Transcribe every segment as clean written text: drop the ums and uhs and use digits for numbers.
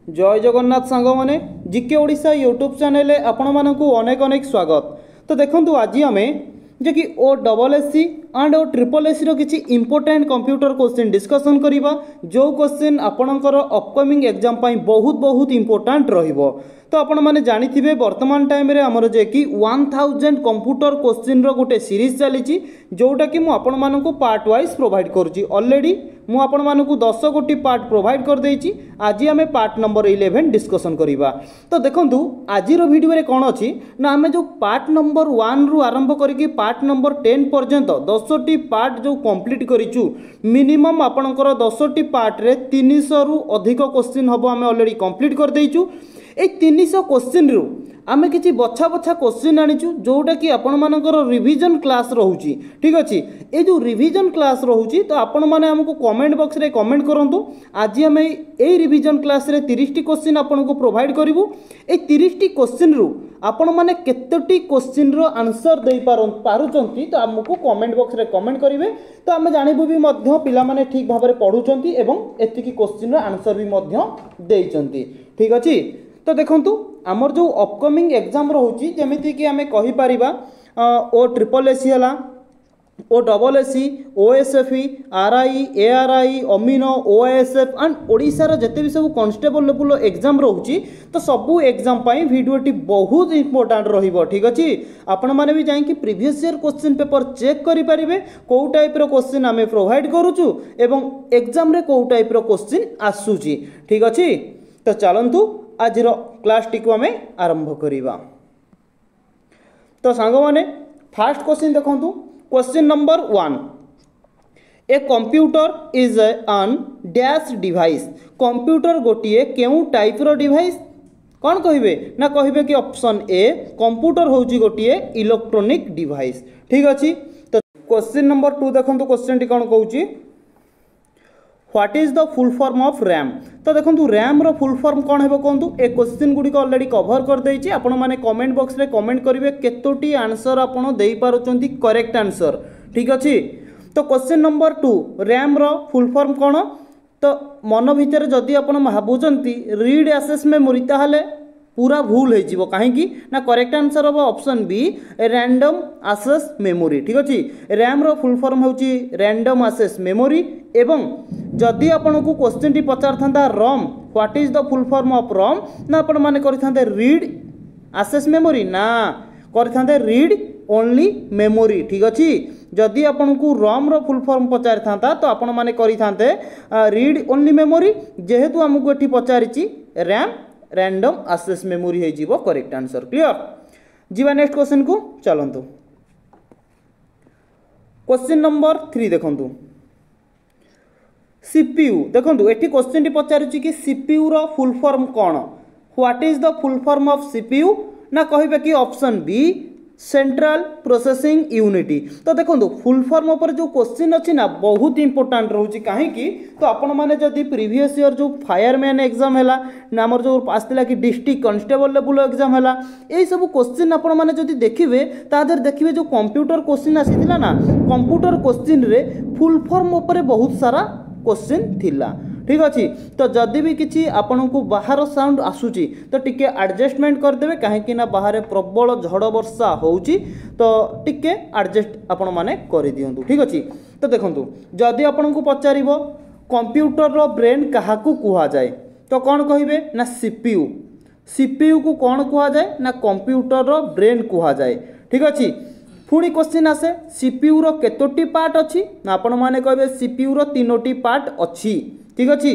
जय जगन्नाथ सांग मैंने जीके ओडिशा यूट्यूब चैनल आपण मानकु अनेक अनेक स्वागत। तो देखंतु आज आम जे कि O double S C and O triple S C किसी इंपोर्टेंट कंप्यूटर क्वेश्चन डिस्कसन करिबा जो क्वेश्चन आपणकर अपकमिंग एग्जाम पाई बहुत बहुत इंपोर्टेंट रहिबो। तो आपण माने जानिथिबे वर्तमान टाइम रे हमर जे कि 1000 कंप्यूटर क्वेश्चन रो गोटे सीरीज चली जोटा कि मु आपण मानकु पार्ट वाइज प्रोवाइड करूची। ऑलरेडी मु आपण मानकु 10 गोटी पार्ट प्रोवाइड कर देइची। आज आमे पार्ट नंबर 11 डिस्कसन करिबा। तो देखंतु आज रो वीडियो रे कोन अछि ना आमे जो पार्ट नंबर 1 रु आरंभ करिकि पार्ट नंबर 10 पर्यंत 10 टी पार्ट जो कंप्लीट करिचु मिनिमम आपणकर 10 टी पार्ट रे 300 रु अधिक क्वेश्चन हबो आमे ऑलरेडी कंप्लीट कर देइचु। ए 300 क्वेश्चन रु आमे किछि बछा बछा क्वेश्चन आनिचु जोटा कि आपण मानकर रिवीजन क्लास रहउची। ठीक अछि, ए जो रिवीजन क्लास रहउची तो आपण माने हमको कमेंट बॉक्स रे कमेंट करंतु। आज हमें ए रिवीजन क्लास रे 30 टी क्वेश्चन आपण को प्रोवाइड करिवु। ए 30 टी क्वेश्चन रु आपण माने केतोटी क्वेश्चन रो आंसर देई पारुचंती तो हमको कमेंट बॉक्स रे कमेंट करिवे तो आमे जानिबु भी मध्य पिला माने ठीक भाबरे पढुचंती एवं एतिकी क्वेश्चन रो आंसर भी मध्य देइचंती। ठीक अछि, तो देखंतु आमर जो अपकमिंग एग्जाम रोची जमीती कि आमे कहि परिबा ओ ट्रिपल एस सी हला, O double S C, O S F E, R I, A R I, अमीनो, ओएसएफ एंड ओडिशा रो जते भी सब कांस्टेबल लेवल एग्जाम रोची तो सबु एग्जाम पाई वीडियोटी बहुत इंपोर्टेंट रहिबो। ठीक अछि, आपण माने भी जाई कि previous year question paper check करि परिबे को टाइप रो क्वेश्चन आमे प्रोवाइड करूछु एवं एग्जाम रे को टाइप रो क्वेश्चन आसुची। ठीक अछि, तो चलंतु आज क्लास टी को आमे आरंभ करिबा। तो सांग माने फर्स्ट क्वेश्चन देखंतु। Question number 1, A computer is an dash device. Computer गोटिए केउ टाइप रो डिवाइस कौन कहिबे ना कहिबे कि ऑप्शन ए कंप्यूटर होउची गोटिए इलेक्ट्रॉनिक डिवाइस। ठीक अछि, तो क्वेश्चन नंबर 2 देखंतु क्वेश्चन टी कोन कहउची what is the full form of RAM. तो देखो रैम रो फुल फॉर्म कौन है कहतु। ए क्वेश्चन गुड़ी ऑलरेडी कवर कर देइछि। आपण माने कमेंट बॉक्स रे कमेंट करिवे केतोटी आंसर आपण देई पारुचंती करेक्ट आंसर। ठीक अछि, तो क्वेश्चन नंबर 2 रैम रो फुल फॉर्म कौन तो मन भितर जदि आपण भाबुचंती रीड एक्सेस मेमोरी ताहले पूरा भूल हो जीवो। काहेकि ना करेक्ट आंसर हम option B random access memory. ठीक अछि, रैम रो फुल फॉर्म होची रैंडम एक्सेस मेमोरी एवं जदि आपण को क्वेश्चन टी पचार थांदा ROM what is the full form of ROM ना आपण माने करिथांते रीड एक्सेस मेमोरी ना करिथांते रीड ओनली मेमोरी। ठीक अछि, जदि आपण को रोम रो फुल फॉर्म पचार थांता तो आपण माने करिथांते रीड ओनली मेमोरी। जेहेतु हमको एठी पचारिची रैम रैंडम एक्सेस मेमोरी है जीवो करेक्ट आंसर। क्लियर, जीवा नेक्स्ट क्वेश्चन को चलंतु। क्वेश्चन नंबर 3 देखंतु सीपीयू। देखंतु एठी क्वेश्चन टी पचारुची कि सीपीयू रो फुल फॉर्म कोन what is the full form of CPU ना कहिबे कि option B central processing unity. तो देखो फुल फॉर्म ऊपर जो क्वेश्चन अच्छी ना बहुत इंपोर्टेंट रोची। कहीं तो आपण मैंने जदि प्रीवियस ईयर जो फायरमैन एग्जाम है आमर जो आसला कि डिस्ट्रिक्ट कांस्टेबल लेवल एग्जाम है यही सब क्वेश्चन आपण मैंने जदि देखिए तादर देखिए जो कंप्यूटर क्वेश्चन आसीथिला ना कंप्यूटर क्वेश्चन रे फुल फॉर्म ऊपर बहुत सारा क्वेश्चन थिला। ठीक अच्छे, तो जदि भी किसी आपण को बाहर साउंड आसूची तो टिके एडजस्टमेंट करदेवे कहीं बाहर प्रबल झड़ वर्षा होउची तो टिके एडजस्ट आपण माने कर दियंतु। ठीक अच्छे, तो देखंतु जदि आपण को पचारिबो कंप्यूटर रो ब्रेन काहाकू कुहा जाए तो कौन कहिबे ना सीपीयू। सीपीयू को कौन कुहा जाए ना कंप्यूटर रो ब्रेन कुहा जाए। ठीक अच्छे, पुणी क्वेश्चन आसे सीपीयू रो केतोटी पार्ट अछि ना आपण माने कहबे सीपीयू रो 3टी पार्ट अछि। ठीक अच्छे,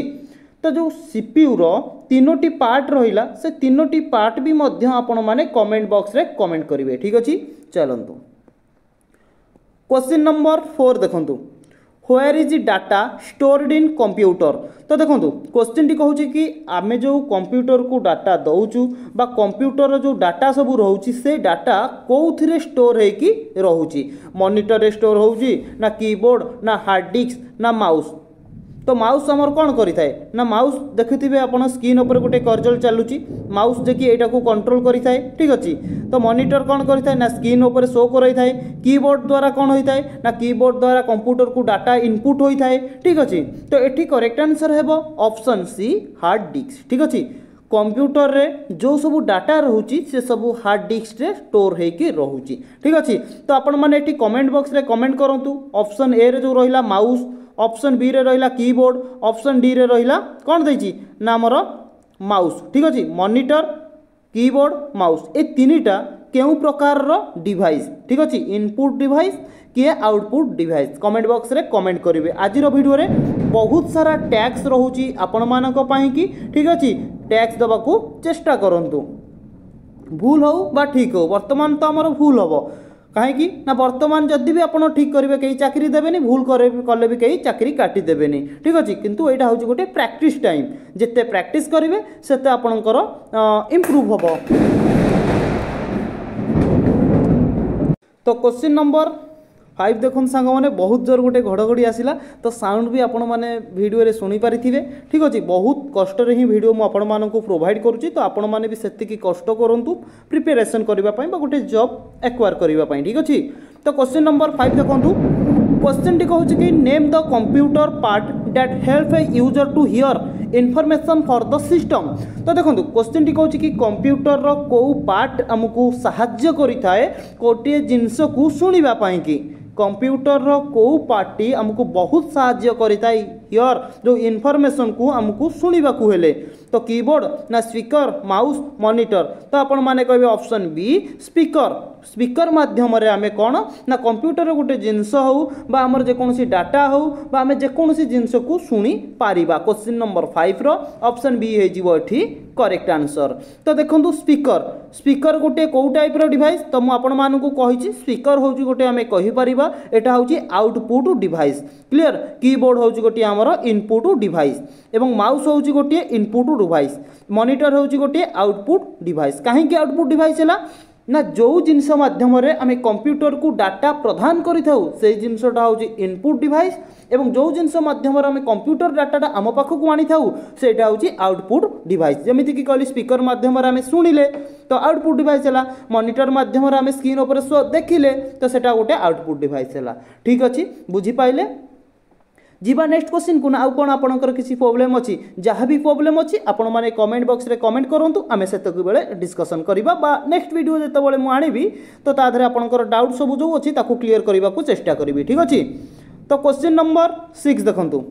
तो जो सीपीयू रो 3टी पार्ट रहिला से 3टी पार्ट भी मध्य आपण माने कमेंट बॉक्स रे कमेंट करिवे। ठीक अच्छे, चलंतु क्वेश्चन नंबर 4 देखंतु where is data stored in computer. तो देखंतु क्वेश्चन टी कहूची कि आमे जो कंप्यूटर को डाटा दउचु बा कंप्यूटर जो डाटा सब रहउची से डाटा कोउथिरे स्टोर हे कि रहउची मॉनिटर रे स्टोर होउची ना कीबोर्ड ना हार्ड डिस्क ना माउस। तो माउस आमर कौन करें ना माउस देखुवे आप स्क्रीन उपर गोटे कर्जल चलुची माउस देखिए यहाँ को कंट्रोल करें ठीक अच्छे तो मॉनिटर कौन करें ना स्क्रीन उपर शो करें कीबोर्ड द्वारा कौन होता है ना कीबोर्ड द्वारा कंप्यूटर को डाटा इनपुट होता है ठीक अच्छे तो ये करेक्ट आंसर है ऑप्शन सी हार्ड डिस्क ठीक अच्छे कंप्यूटर रे जो सब डाटा रोची से सब हार्ड डिस्क रे स्टोर होकर रोची ठीक अच्छे तो आपण मैंने कमेंट बॉक्स रे कमेंट करूँ ऑप्शन ए रे जो रहा माउस ऑप्शन बी रे रहा कीबोर्ड ऑप्शन डी रे रहा कौन देछि ना आमर माउस ठीक अच्छे मॉनिटर कीबोर्ड माउस ये तीनटा केउ प्रकार रो डिवाइस ठीक अच्छे इनपुट डिवाइस किए आउटपुट डिवाइस कमेंट बॉक्स रे कमेंट करेंगे आज वीडियो रे बहुत सारा टैक्स रोची आपण मानक पई कि ठीक अच्छे टैक्स दबा को चेष्टा करंतु भूल हो बा ठीक हो वर्तमान तो आमर भूल हम कहीं ना वर्तमान जदि भी आप ठीक करेंगे कहीं चाकरी देवेनि भूल कले भी कहीं चाकरी काटी देवेनि ठीक अच्छे किंतु यहाँ हूँ गोटे प्रैक्टिस टाइम जिते प्रैक्टिस करेंगे सेते आपणकर इम्प्रूव हम तो क्वेश्चन नंबर 5 देखो सांग मैंने बहुत जोर गोटे घड़घड़ी आसला तो साउंड भी आपण मैंने वीडियो रे सुनी पारिथिबे ठीक अच्छे बहुत कष्ट ही वीडियो मु आपण मानकु प्रोवाइड करुच्ची तो आपण मैंने भी सेतिकी कष्ट करंतु प्रिपरेशन करबा पई बा गोटे जॉब एक्वायर करबा पई ठीक अच्छे तो क्वेश्चन नंबर 5 देखंतु क्वेश्चन टी कहूँ कि name the computer part that help a user to hear information for the system तो देखो क्वेश्चन टी कहूँ कि कंप्यूटर रो को पार्ट आमको साहाय्य करिथाए गोटे जिनस को सुनिबा पई कि कंप्यूटर रो को पार्टी आमको बहुत साहाय्य करिथाए हियर जो इनफॉरमेशन को आमको सुनिबा को हेले तो कीबोर्ड ना स्पीकर माउस मॉनिटर तो आपण माने कहबे ऑप्शन बी स्पीकर स्पीकर माध्यम रे आमे कोन ना कंप्यूटर गोटे जिनस हो बा हमर जे कोनसी डाटा हो बा आमे जे कोनसी जिनस को सुनी पारिबा क्वेश्चन नंबर 5 रो ऑप्शन बी हे जिवो एठी करेक्ट आंसर तो देखंतु स्पीकर स्पीकर गोटे को टाइप रो डिवाइस तो मु आपण मानकु कहिछि स्पीकर होउची गोटे आमे कहि परिबा एटा होउची आउटपुट डिवाइस क्लियर कीबोर्ड होउची गोटे हमर इनपुट डिवाइस एवं माउस होउची गोटे इनपुट डिवाइस मॉनिटर होउची गोटे आउटपुट डिवाइस काहे कि आउटपुट डिवाइस हला ना जो जिनस माध्यम आम कंप्यूटर को डाटा प्रदान करिथाउ से जिनसटा हूँ इनपुट डिवाइस एवं जो जिनस माध्यम आम कंप्यूटर डाटा आम पाखक आनी थाउ सेटा हूँ आउटपुट डिवाइस जमीती कि कहली स्पीकर माध्यम आम शुणिले तो आउटपुट डिवाइस है मॉनिटर माध्यम आम स्क्रीन उपर देखिले तो सेटा गोटे आउटपुट डिवाइस है ठीक अच्छे बुझीपाइले जीवा नेक्स्ट क्वेश्चन को ना आउ कौन आपंकर किसी प्रोब्लेम अच्छी जहाँ भी प्रोब्लेम अच्छी आपण मैंने कमेंट बॉक्स रे कमेंट करूँ आम से बेले डिस्कसन करवा बा नेक्स्ट वीडियो जिते मुझे आनी तो तादे आपंकर डाउट सब जो अच्छी क्लीयर करने को चेष्टा करी ठीक अच्छे तो क्वेश्चन नंबर 6 देखंतु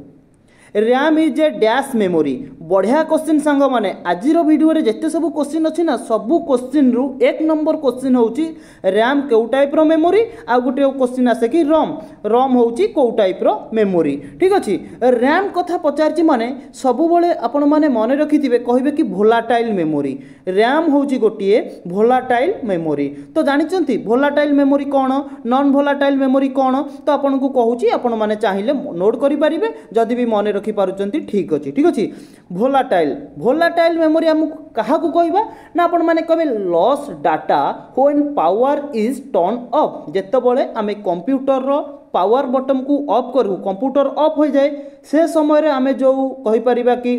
RAM is a dash memory बढ़िया क्वेश्चन सांग माने आज वीडियो रे जिते सब क्वेश्चन अच्छी ना सबू क्वेश्चन रु एक नंबर क्वेश्चन होउची रैम केउ टाइप रो मेमोरी आ गोटे क्वेश्चन आसे कि रॉम रॉम होउची को टाइप रो मेमोरी ठीक अच्छे रैम कथा पचारची माने सबु बेले आपण माने मन रखिथिबे कहिबे कि भोलाटाइल मेमोरी रैम होउची गोटिए भोलाटाइल मेमोरी तो जानिचंती भोलाटाइल मेमोरी कोन नॉन भोलाटाइल मेमोरी कोन तो आपण को कहूची आपण माने चाहिले नोट करि परिबे जदि भी मन रखि पारुचंती ठीक अच्छे भोलाटाइल भोलाटाइल मेमोरी आमको क्या कहवा ना आपण मैंने कहे loss data when power is turn off जेतेबेले आमे कंप्यूटर रो पावर बटन को ऑफ करू कंप्यूटर ऑफ हो जाए से समय आमे जो कहि परिबा कि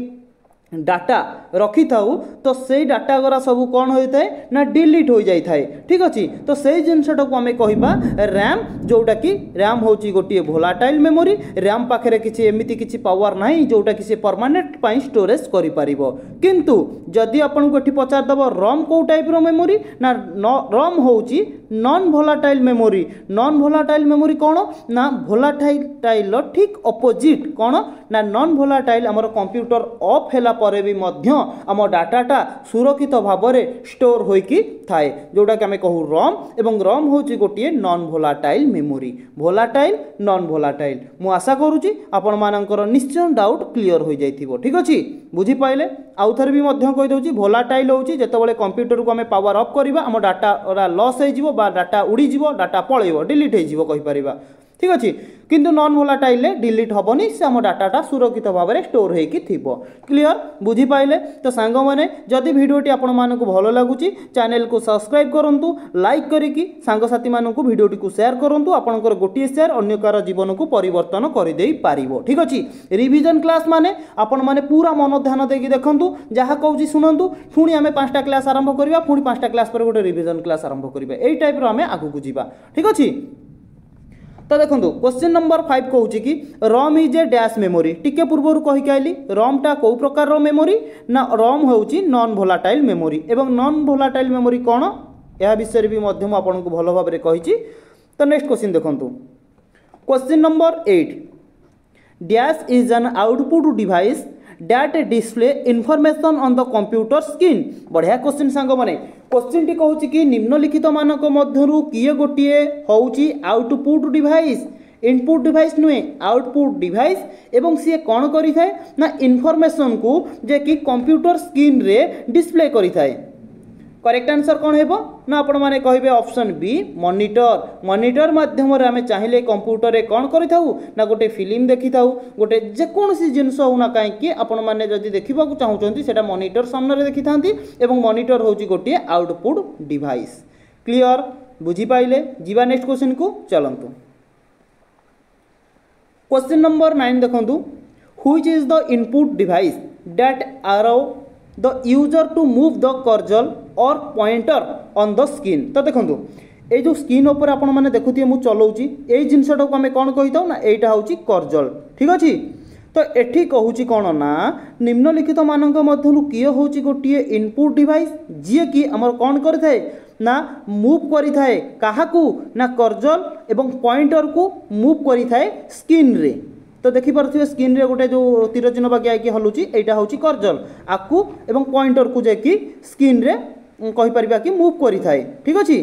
डाटा रखी थाउ तो से डाटा गरा सब कौन होता है ना डिलीट हो जाए ठीक अच्छे तो से जिनसटा को आम कहवा रैम जोटा कि रैम हूँ गोटे भोलाटाइल मेमोरी रैम पाखे किसी एमती किसी पावर ना जोटा कि परमानेंट स्टोरेज कर किंतु जदि आपन को पचारदेव रम कौ टाइप रो मेमोरी ना रम हूँ non volatile memory non volatile memory कौन ना भोलाटाइल ठीक अपोजिट कौन ना नॉन भोलाटाइल आमर कंप्यूटर ऑफ है परे भी मध्य आम डाटाटा सुरक्षित भाव में स्टोर होइकी थाए जोटा कि आम कहू रम एवं रम हूँ गोटे non volatile memory volatile non volatile मु आशा करुच्ची आपण मानकर निश्चय डाउट क्लियर हो जाइथिबो ठीक अच्छे बुझीपाइले आउ थरे भी मध्य कहि दउची भोलाटाइल होउची जेतेबेले कंप्यूटर को आम पावर ऑफ करबा आम डाटा लॉस हो डाटा उड़ी जीवो डाटा पळेइबो डिलीट हो जीवो कहि परिबा ठीक अच्छे किंतु नॉन वोलाटाइल डिलीट हेनी से आम डाटाटा सुरक्षित भाव में स्टोर होगी क्लियर बुझीपारे तो सांग मैंने जदि भिडटी आपण मानक भल लगुच चैनल को सब्सक्राइब करूँ लाइक करी सांगसाथी मानक भिडटी को शेयर करूँ आपंकर गोटे शेयर अन्य कार जीवन को परिवर्तन करदे पार ठीक अच्छे रिविजन क्लास माने आपण माने पूरा मन ध्यान देकी देखूँ जहाँ कहूँ शुणु पुणी आम 5टा क्लास आरंभ करवा पुणी 5टा क्लास पर गोटे रिविजन क्लास आरंभ करवा यही टाइप आम आगू जावा ठीक अच्छे तो देखो क्वेश्चन नंबर 5 कहूँ कि रम इज ए डैश मेमोरी टिके पूर्व कहीकि आइली रमटा कौ प्रकार मेमोरी ना रम होउची नॉन वोलाटाइल मेमोरी एवं नॉन वोलाटाइल मेमोरी कौन यह विषय भी आपको भल भाव में कही तो नेक्स्ट क्वेश्चन देखो question number 8 dash is an output device that display information on the computer screen बढ़िया क्वेश्चन सांग माने क्वेश्चन टी कहूँ कि निम्नलिखित मानक मध्यरु किए गोटे होउची आउटपुट डिवाइस इनपुट डिवाइस नुहे आउटपुट डिवाइस एवं सी कौन करि थाए ना इनफॉरमेशन को जे कि कंप्यूटर स्क्रीन रे डिस्प्ले करि थाए करेक्ट आंसर कौन है ना आपण मैंने कहे ऑप्शन बी मॉनिटर मॉनिटर माध्यम आम चाहिए कंप्यूटर रे कौन करि थाउ ना गोटे फिल्म देखि थाउ गोटे जेकोसी जिनस होना कहीं आपण मैंने जदि देखा चाहूँगी सेटा मॉनिटर सामने देखि थांती एवं मॉनिटर होची गोटे आउटपुट डिवाइस क्लियर बुझीपाइले जीवा नेक्स्ट क्वेश्चन को चलंतु क्वेश्चन नंबर 9 देखंतु which is the input device that allow the user to move the cursor or pointer on the screen तो देखो ये जो स्क्रीन उपर आपण मैंने देखुए मुझे चलाऊँगी ये जिनटा को आम कौन कही था ना यहाँ हूँ कर्जल ठीक अच्छे तो एठी कहूँ कौन ना निम्नलिखित मानक मध्यरु किए हूँ गोटे इनपुट डिवाइस जी कि आमर कौन करे ना मूव करि थाए काहाकू ना कर्जल एवं पॉइंटर को मूव करि थाए स्क्रीन रे तो देखिपे स्क्रीन रे गोटे जो तीर चिन्ह बाकी आईकी हलुची यहाँ हूँ कर्जल आकू एवं पॉइंटर को जाकि स्क्रीन रे कहीपर कि मूव करि थाए ठीक अच्छे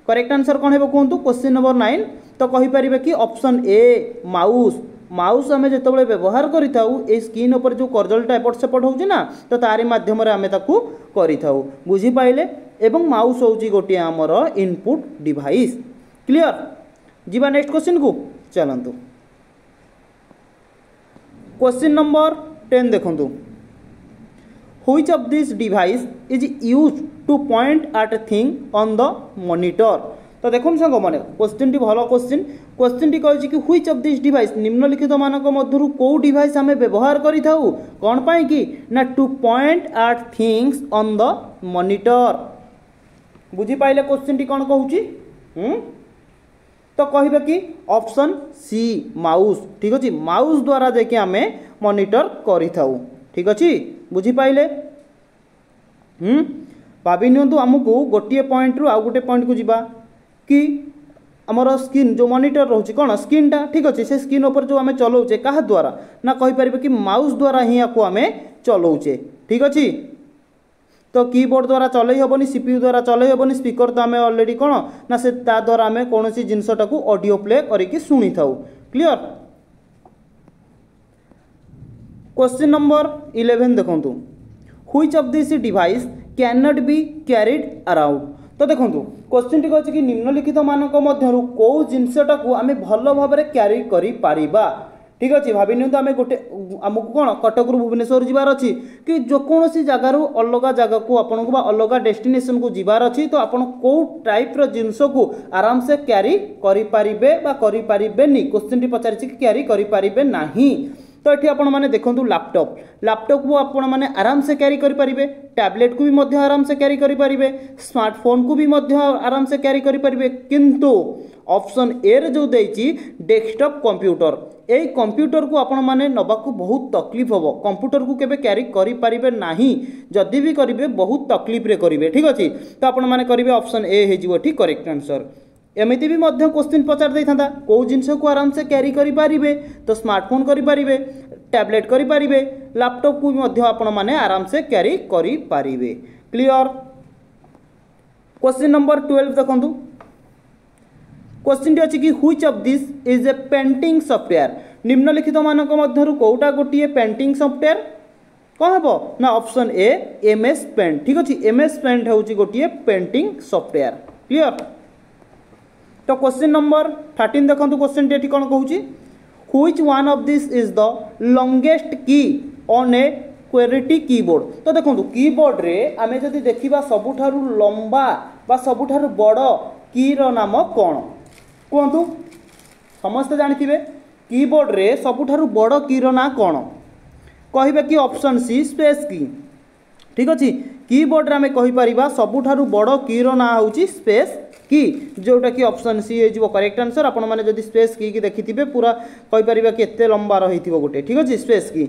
करेक्ट आंसर कौन है कहतु क्वेश्चन नंबर 9 तो कहीपर कि ऑप्शन ए माउस माउस आम जो व्यवहार करें स्क्रीन उपर जो कर्जलटा एपट सेपट हो तो तारी मध्यम आम करें बुझीपाइले एवं माउस हूँ गोटे आमर इनपुट डिवाइस क्लियर जीवा नेक्स्ट क्वेश्चन को चलतु क्वेश्चन नंबर 10 देखंतु which of this device is used to point at thing on the monitor तो देखो सांग मैंने क्वेश्चन टी भल क्वेश्चन टी कही कि व्हिच ऑफ दिस डिवाइस निम्नलिखित मानक मध्यरु को डिवाइस आम व्यवहार करिथाउ कौन पाई कि ना to point at things on the monitor बुझीपाइले क्वेश्चन टी कौन कहूँ तो कह कि ऑप्शन सी माउस ठीक अच्छे माउस द्वारा जाकि आम मॉनिटर करिथाउ ठीक अच्छे बुझीपाइले भाभी नियंतु आमको गोटे पॉइंट रु आउ गोटे पॉइंट को जीवा कि आमर स्क्रीन जो मॉनिटर रोचे कौन स्क्रीनटा ठीक अच्छे से स्क्रीन ऊपर जो आम चलाऊे क्या द्वारा ना कहीपर कि माउस द्वारा ही आपको आम चलाऊे ठीक अच्छे तो कीबोर्ड द्वारा चलई हेबनी सीपीयू द्वारा चलई हेबनी स्पीकर तो आम ऑलरेडी कौन ना से ता द्वारा आम कौन जिनसटा को ऑडियो प्ले करके शुणी थाउ क्लियर क्वेश्चन नंबर 11 देखंतु which of this device can not be carried around तो देखो क्वेश्चन टी कहछि कि निम्नलिखित मानक मध्यरु को जिनसटा को आम भल भाव में क्यारी करि पारिबा ठीक अच्छे भाभी नियंतु आम गोटे आमको कौन कटक रु भुवनेश्वर जीवार अच्छी कि जो कौन जगार अलग जगह को आपन को अलग डेस्टिनेशन को जीवार अच्छी तो आपन को टाइप रो जिनस को आराम से क्यारी करि पारिबे बा करि पारिबेनी क्वेश्चन टी पचारि कि क्यारी करि पारिबे नाही तो ये आपण मैंने देखो लैपटॉप को आपण मैंने आराम से क्यारी करें टैबलेट को भी मध्य आराम से क्यारी करें स्मार्टफोन को भी मध्य आराम से क्यारी करें किंतु ऑप्शन ए रे जो देछि डेस्कटॉप कंप्यूटर यही कंप्यूटर को आपण मैंने नबाकू बहुत तकलीफ हम कंप्यूटर को केबे क्यारी करि पारिबे नाही जदि भी करेंगे बहुत तकलीफ रे करेंगे ठीक अच्छे तो आपण मैंने करेंगे ऑप्शन ए हो ठीक करेक्ट आंसर एमती भी मध्य क्वेश्चन पचार दे था कौ जिनस को आराम से क्यारी करें तो स्मार्टफोन करें टैबलेट करें लैपटॉप को भी आपण मैंने आराम से क्यारी करें क्लियर क्वेश्चन नंबर 12 देखो क्वेश्चन टी अच्छी कि which of this is a painting software निम्नलिखित मानक मध्यरु कोटा गोटे पेंटिंग सॉफ्टवेयर कौन हम ना ऑप्शन ए MS पेंट ठीक अच्छे MS पेंट हूँ गोटे पेंटिंग सॉफ्टवेयर क्लियर तो क्वेश्चन नंबर 13 देखो क्वेश्चन टी कौन कहूँ which one of this is the longest key on a qwerty keyboard. तो देखो कीबोर्ड रे आमे जदि देखिबा सबुठारु लंबा बा सबुठारु बड़ की रो नाम कौन कहतु समस्त जानिथिबे कीबोर्ड रे सबुठारु बड़ की रो ना कौन कहिबे कि ऑप्शन सी स्पेस की। ठीक अच्छे कीबोर्ड रे आमे कहि परिबा सबुठारु बड़ की रो ना होउची स्पेस की जोटा कि ऑप्शन सी हो करेक्ट आंसर। आपण माने जदि स्पेस की देखिथिबे पूरा कहि परिबा कि एते लंबा रहिथिबो गोटे। ठीक अच्छे स्पेस की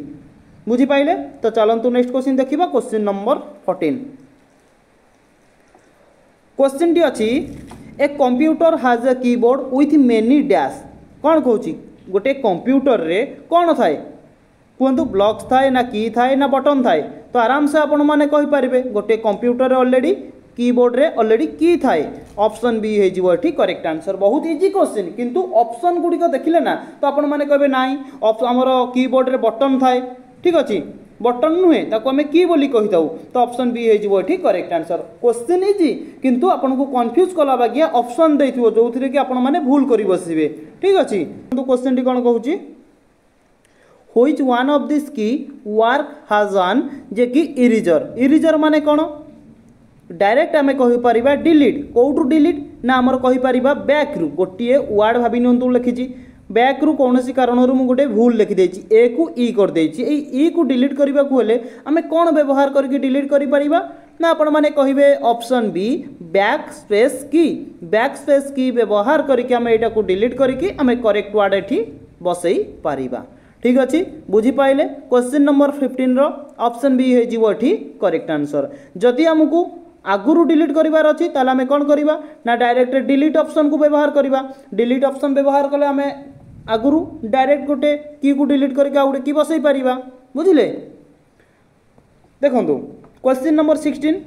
बुझी पाइले। तो चलंतु नेक्स्ट क्वेश्चन देखिबा क्वेश्चन नंबर 14। क्वेश्चन टी अछि a computer has a keyboard with many dash कौन कहूँ गोटे कंप्यूटर रे कौन थाए कहतु ब्लॉक्स थाए ना की थाए ना बटन थाए। तो आराम से आपण माने कहि परिबे गोटे कंप्यूटर रे ऑलरेडी कीबोर्ड रे ऑलरेडी की थाए ऑप्शन बी हो करेक्ट आंसर। बहुत इजी क्वेश्चन किंतु ऑप्शन गुड़िक देखिले ना तो आपण माने कहबे नाई हमर कीबोर्ड रे बटन थाए। ठीक अच्छे बटन नुहे ताको आमे की बोली कहि ताऊ तो ऑप्शन बी हो करेक्ट आंसर। क्वेश्चन इजी किंतु आपन को कंफ्यूज कला बागिया ऑप्शन देथिबो जोथिरे कि आपण माने भूल करि बसिबे। ठीक अच्छे किंतु क्वेश्चन टी कोन कहूची which one of this key work has on जे कि इरेजर। इरेजर माने कोन डायरेक्ट आमे कहि परिबा डिलीट कोउटू डिलीट ना हमर कहि परिबा बैक रु गोटिए वर्ड भाबी नंतु लिखिची बैक रु कौन सी कारण मु गोटे भूल लिखि देछि ए को ई कर देछि ई को डिलीट करबा को हेले आमे कोन व्यवहार करके डिलीट करि परिबा ना आपण माने कहिबे ऑप्शन बी बैक स्पेस की व्यवहार करके आमे एटा को डिलीट करके आमे करेक्ट वर्ड एठी बसई पारिबा। ठीक अच्छे बुझी पाइले। क्वेश्चन नंबर 15 रो ऑप्शन बी हो एठी करेक्ट आंसर। जदि हमकु आगुरु डिलीट करिवार अछि ताले आमे कोन करिबा ना डायरेक्ट डिलीट ऑप्शन को व्यवहार करिबा। डिलीट ऑप्शन व्यवहार कले आमे आगुरु डायरेक्ट गोटे की को डिलीट करके आ गोटे की बसई पारिबा बुझिले। देखंतु question number 16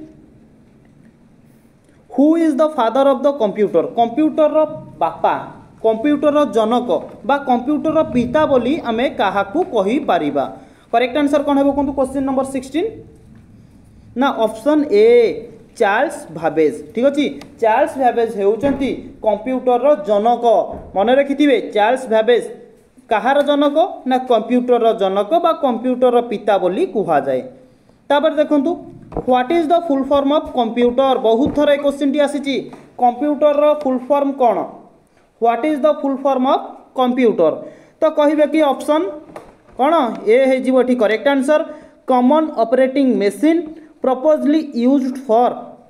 who is the father of the computer. Computer रो बापा कंप्यूटर रो जनक बा कंप्यूटर रो पिता बोली आमे काहाकू कहि पारिबा। करेक्ट आंसर कोन हेबो कोन क्वेश्चन नंबर 16 ना ऑप्शन ए चार्ल्स भाबेज। ठीक अच्छे चार्ल्स भाबेज होउचंती कंप्यूटर रो जनक मन रखिथिबे चार्ल्स भाबेज कहार जनक ना कंप्यूटर रो जनक बा कंप्यूटर रो पिता बोली कुहा जाए। तापर देखंतु what is the full form of computer. बहुत थर ए क्वेश्चन टी आसीची कंप्यूटर रो फुल फॉर्म कोन what is the full form of computer. तो कहिबे कि ऑप्शन कोन ए हे जीवो ठी correct answer common operating machine proposally used for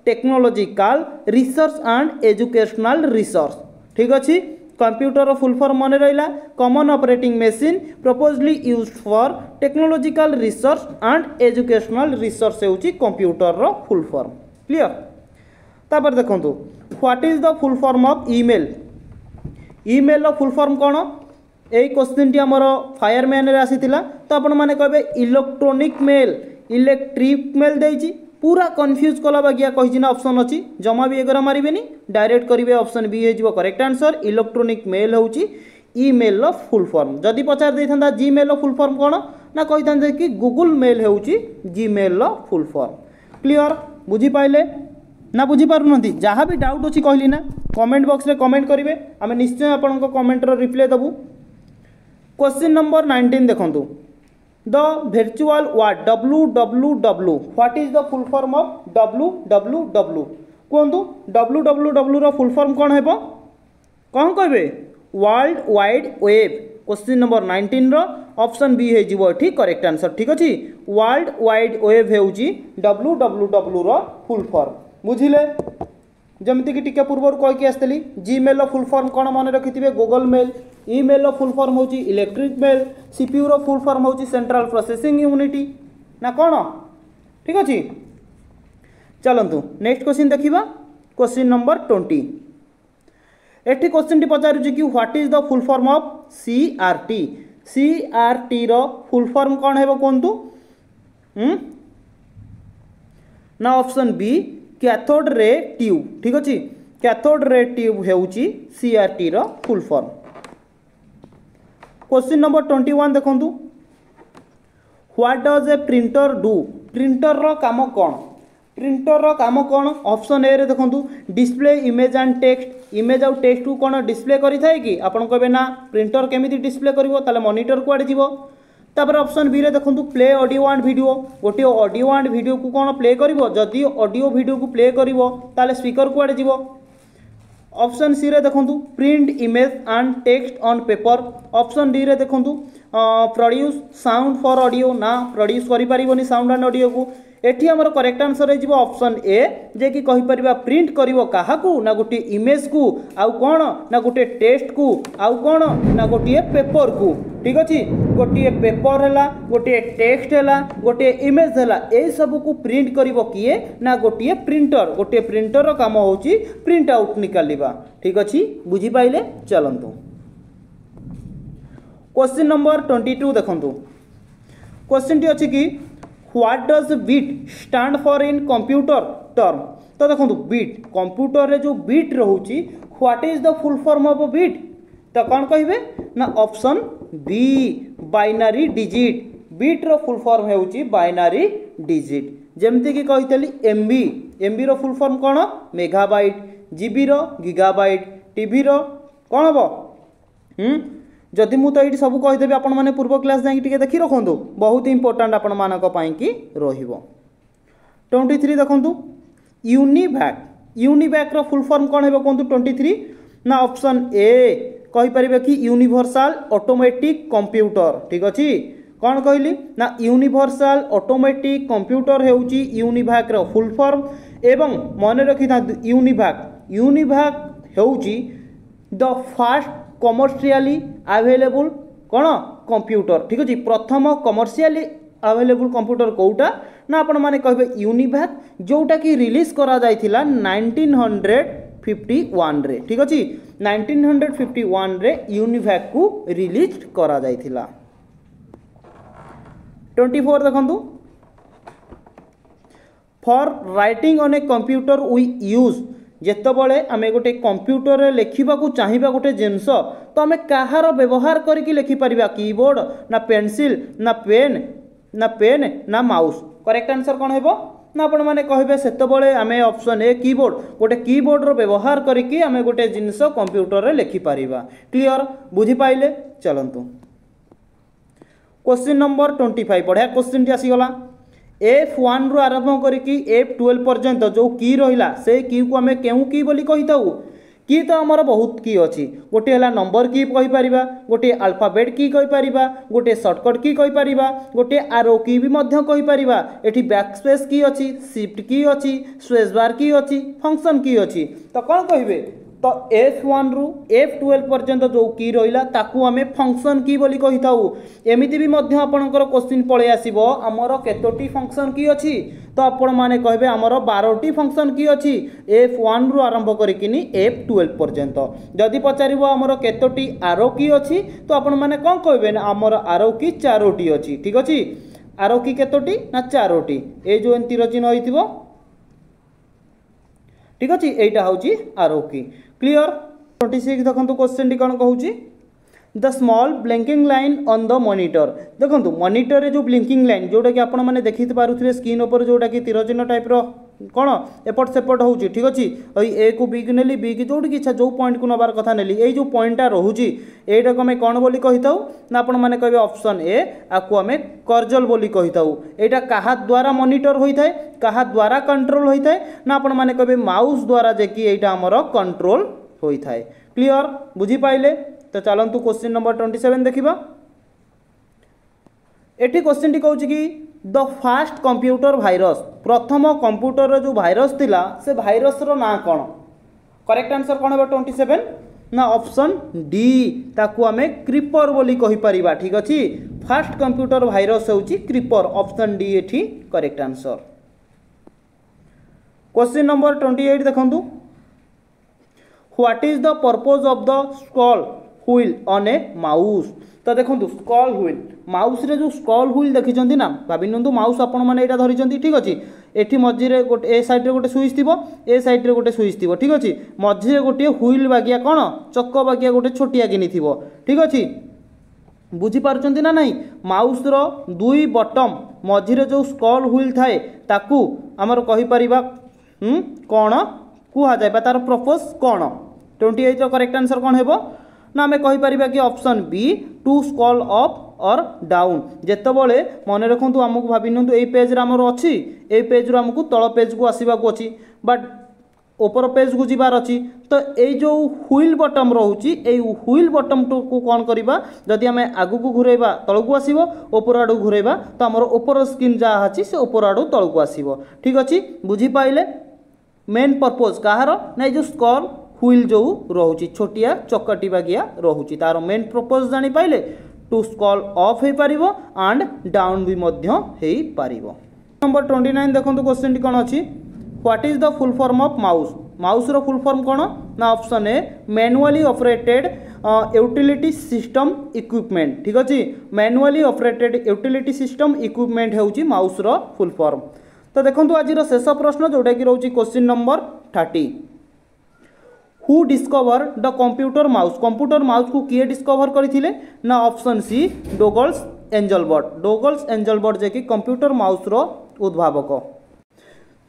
technological research and educational research। ठीक अच्छे कंप्यूटर फुल फॉर्म मन रहा common operating machine proposally used for technological research and educational research होउची कंप्यूटर रो फुल फॉर्म क्लियर। तापर देखंतु what is the full form of email. Email रो full form कोन एई क्वेश्चन टी हमर फायरमैन रे आसीतिला तो आपण माने कहबे इलेक्ट्रॉनिक मेल इलेक्ट्रिक मेल देछि पूरा कन्फ्यूज कला बागिया कहि ना ऑप्शन अछि जमा भी एगरा मारिबेनी डायरेक्ट करिवे ऑप्शन बी हेजिवो करेक्ट आंसर। इलेक्ट्रॉनिक मेल होउची ईमेल रो फुल फॉर्म। जदि पचार देथंदा जीमेल रो फुल फॉर्म कोन ना कहिथांदे कि गूगल मेल होउची जीमेल रो फुल फॉर्म क्लियर बुझी पाइले ना बुझी पारु नथि जहाँ भी डाउट अछि कहली ना कमेंट बॉक्स रे कमेंट करिवे आमे निश्चय आपन को कमेंट रो रिप्लाई दबु। क्वेश्चन नंबर 19 देखंतु the virtual word www what is the full form of www कहतु www रो फुल फॉर्म कौन हेबो कौन कहबे world wide web. Question number 19 रो ऑप्शन बी हे जीवो एठी करेक्ट आंसर। ठीक अछि वर्ल्ड वाइड वेब हेउची www रो फुल फॉर्म बुझिले। जमती कि टिके पूर्व कह के आस्तली जीमेल रो फुल फॉर्म कौन मन रखिथिबे गूगल मेल। ईमेल रो फुल फॉर्म होची इलेक्ट्रिक मेल। सीपीयू रो फुल फॉर्म होची सेंट्रल प्रोसेसिंग यूनिट ना कौन। ठीक अछि चलंतु नेक्स्ट क्वेश्चन देखिबा क्वेश्चन नंबर 20। एठी क्वेश्चन टी पचारुची कि what is the full form of CRT. CRT रो फुल फॉर्म कौन हेबो कोंतु ना option B cathode ray tube. ठीक अछि कैथोड रे ट्यूब हेउची सीआरटी रो फुल फॉर्म। क्वेश्चन नंबर 21 देखंतु what does a printer do. Printer रो काम कोन प्रिंटर काम कौन ऑप्शन ए रे देखंतु display image and text image आउ टेक्स्ट को कौन डिस्प्ले करि थाए कि आपण कहबे ना प्रिंटर केमिति डिस्प्ले करिवो ताले मॉनिटर कुआडे जीवो तापर ऑप्शन बी रे देखंतु प्ले ऑडियो एंड वीडियो गोटे ऑडियो एंड वीडियो को कौन प्ले करिवो जदि ऑडियो वीडियो को प्ले करिवो ताले स्पीकर कुआडे जीवो ऑप्शन सी रे देखंतु print image and text on paper option D रे देखंतु प्रोड्यूस साउंड फॉर ऑडियो ना प्रोड्यूस करि परिबोनी साउंड एंड ऑडियो को एठी हमर करेक्ट आंसर है जीवो ऑप्शन ए जे कि कहि परिबा प्रिंट करिवो काहा को ना गोटे इमेज को आउ कोन ना गोटे टेक्स्ट को आउ कोन ना गोटे पेपर को ठीक अछि गोटे पेपर हैला गोटे टेक्स्ट हैला गोटे इमेज हैला ए सब को प्रिंट करिवो किए ना गोटे प्रिंटर रो काम होउची प्रिंट आउट निकालिबा ठीक अछि बुझी पाइले चलंतु क्वेश्चन नंबर 22 देखंतु क्वेश्चन टी अछि कि what does bit stand for in computer term तो देखो बीट कंप्यूटर रे जो बीट रहउची what is the full form of bit तो कौन कहिबे ना option B binary digit bit रो फुल फॉर्म हेउची बाइनरी डिजिट जेमति कि कहितली एमबी रो फुल फॉर्म कोन मेगाबाइट जीबी रो गीगाबाइट टीबी रो कोन हबो जदि मु तो ये सब कहीदेवी आपण मैंने पूर्व क्लास जाकि देखी रखु बहुत इंपोर्टाट आपण मानी रहिबो 23 देखु यूनिवैक रो फुल फॉर्म कौन है कहतु 23 ना ऑप्शन ए कहीपर कि यूनिवर्सल ऑटोमेटिक कंप्यूटर ठीक अच्छे कौन कहली ना यूनिवर्सल ऑटोमेटिक कंप्यूटर होउची यूनिवैक रो फुल फॉर्म एवं मन रखी था यूनिवैक होउची द फास्ट कमर्शियली अवेलेबल कौन कंप्यूटर ठीक अच्छे प्रथम कमर्शियली अवेलेबल कंप्यूटर कोटा ना आपण माने कहबे यूनिवैक जोटा कि रिलीज करा जायथिला 1951 रे ठीक अच्छे 1951 रे यूनिवैक को रिलीज करा जायथिला 24 देखंतु for writing on a computer we use जेतबले आमे गोटे कंप्यूटर रे लेखिबा को चाहिबा गोटे जिंस तो आमे कहार व्यवहार करके लिखि परिबा कीबोर्ड ना पेंसिल ना पेन ना माउस करेक्ट आंसर कोन हेबो ना आपण माने कहबे सेतबले आमे ऑप्शन ए कीबोर्ड गोटे कीबोर्ड रो व्यवहार करके आमे गोटे जिंस कंप्यूटर रे लिखि परिबा क्लियर बुझी पाइले चलंतु क्वेश्चन नंबर 25 बढ़िया क्वेश्चन टी आसी गला F1 रु आरंभ करके F12 पर्यंत जो की रहिला से की को हमें केउ की बोली कहिताऊ की तो आमर बहुत की अच्छी गोटे है नंबर की कही परिबा गोटे अल्फाबेट की कही परिबा गोटे शॉर्टकट की कही परिबा गोटे आरो की भी मध्य कही परिबा एठी बैकस्पेस की अच्छी शिफ्ट की अच्छी स्पेस बार की अच्छी फंक्शन की अच्छी तो कौन कहिबे तो F1 रु F12 पर्यंत जो की रहिला ताकू आमे फंक्शन की बोली कहि थाउ एमिति भी मध्य आपनकर क्वेश्चन पळे आसीबो हमर केतोटी फंक्शन की अछि तो आपण माने कहबे हमर 12टी फंक्शन की अछि F1 रु आरंभ करिकिनी F12 पर्यंत जदि पचारिबो हमर केतोटी आरो की अछि तो आपण माने कोन कहबे ना हमर आरो की 4टी अछि ठीक अछि आरो की केतोटी ना 4टी ए जो एंती रचिन होइतिबो ठीक अच्छे यहीटा हूँ आरो की क्लियर 26 देखो क्वेश्चन टी कौन कहूँ the small blinking line on the monitor देखो मॉनिटर रे जो ब्लिंकिंग लाइन जोटा कि आपण मैंने देखी पारे स्क्रीन ऊपर जोटा कि तीर चिन्ह टाइप कौन एपट सेपट हो ठीक अच्छे ए को बी को नेली बी की जोटी इच्छा जो पॉइंट को नबार कथा नेली ये जो पॉइंटा रोची यहीटा को आम कौन बोली कही था ना आपण मैंने कहे ऑप्शन ए आपको आम कर्जल बोली कही था यहाँ क्या द्वारा मॉनिटर होता है क्या द्वारा कंट्रोल होता है ना आपण मैंने कहे माउस द्वारा जे कि यहाँ आमर कंट्रोल होता है क्लियर बुझी पाइले तो चलतु क्वेश्चन नंबर 27 देखा एटी क्वेश्चन टी कहूँ कि द फास्ट कंप्यूटर भाइरस प्रथम कंप्यूटर जो भाइरस थिला से भाइरस रो ना कौन करेक्ट आंसर कौन है 27 ना ऑप्शन डी ताकू आमे क्रीपर बोली कहि परिबा ठीक अछि फास्ट कंप्यूटर भाइरस होउची क्रीपर ऑप्शन डी एठी करेक्ट आंसर क्वेश्चन नंबर 28 देखंतु what is the purpose of the scroll wheel on A mouse तो देखो स्क्रॉल व्हील माउस रे जो स्क्रॉल व्हील देखिछंती ना भाबिनंतु माउस आपण माने एटा धरिछंती ठीक अछि एठी मझी रे गोटे ए साइड रे गोटे स्विच थिबो ए साइड रे गोटे स्विच थिबो ठीक अछि मझी रे गोटे व्हील बागिया कोन चक्क बागिया गोटे छोटिया किनी थिबो ठीक अछि बुझी पारुछंती ना नहीं माउस रो दुई बटन मझी रे जो स्क्रॉल व्हील थाए ताकू आमर कहीपर कौन कुहजाए तार प्रपोज कौन 28 करेक्ट आंसर कौन है ना आम कहीपर कि option B to scroll up और डाउन जितेबाला मन रखु आमको भावी नि यही पेज आमर अच्छी यही पेज रू आमको तल पेज को आसवाक अच्छी बट ऊपर पेज को जीवार अच्छी तो ये जो हुईल बटम रोचे हुईल बटम को कौन करवा जदि आम आग को घूरेबा तल को आसो ऊपर आड़ घूरेबा तो आमर ऊपर स्क्रीन जहाँ अच्छी से ऊपर आड़ तल को आसो ठीक अच्छे बुझीपारे मेन पर्पज कहार ना जो स्क्रॉल हुईल जो रोचे छोटिया चकटी बागिया रोचे तार मेन पर्पज जापारे टू स्क्रॉल अफ हो पार एंड डाउन भी हो पार नंबर 29 देखो क्वेश्चन कौन अच्छी what is the full form of mouse mouse रो फुल फॉर्म कौन ना option A manually operated utility system equipment ठीक अच्छे manually operated utility system equipment होउची माउस रो फुल फॉर्म तो देखो आज शेष प्रश्न जोटा कि रोची question number 30 who discover the computer mouse को किए डिस्कवर करथिले ना ऑप्शन सी डोगल्स एंजलबर्ट जे कि कंप्यूटर माउस रो उद्भावक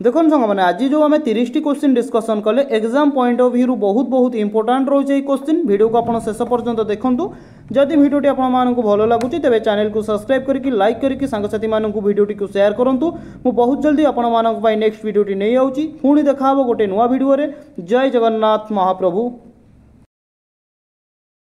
देखो सांग मैंने आज जो आम 30 क्वेश्चन डिस्कसन कले एग्जाम पॉइंट ऑफ व्यू बहुत इंपोर्टाट रोचे क्वेश्चन वीडियो को आप शेष पर्यंत देखूँ जदि भिडियोटी आपको भल लगुच तेज चैनल को सब्सक्राइब करके लाइक करके सांगसाथी मानक भिडियोटी को शेयर करूँ मु बहुत जल्दी आपण नेक्स्ट वीडियोटी नहीं आऊँगी पुणी देखा गोटे नुआ वीडियो जय जगन्नाथ महाप्रभु।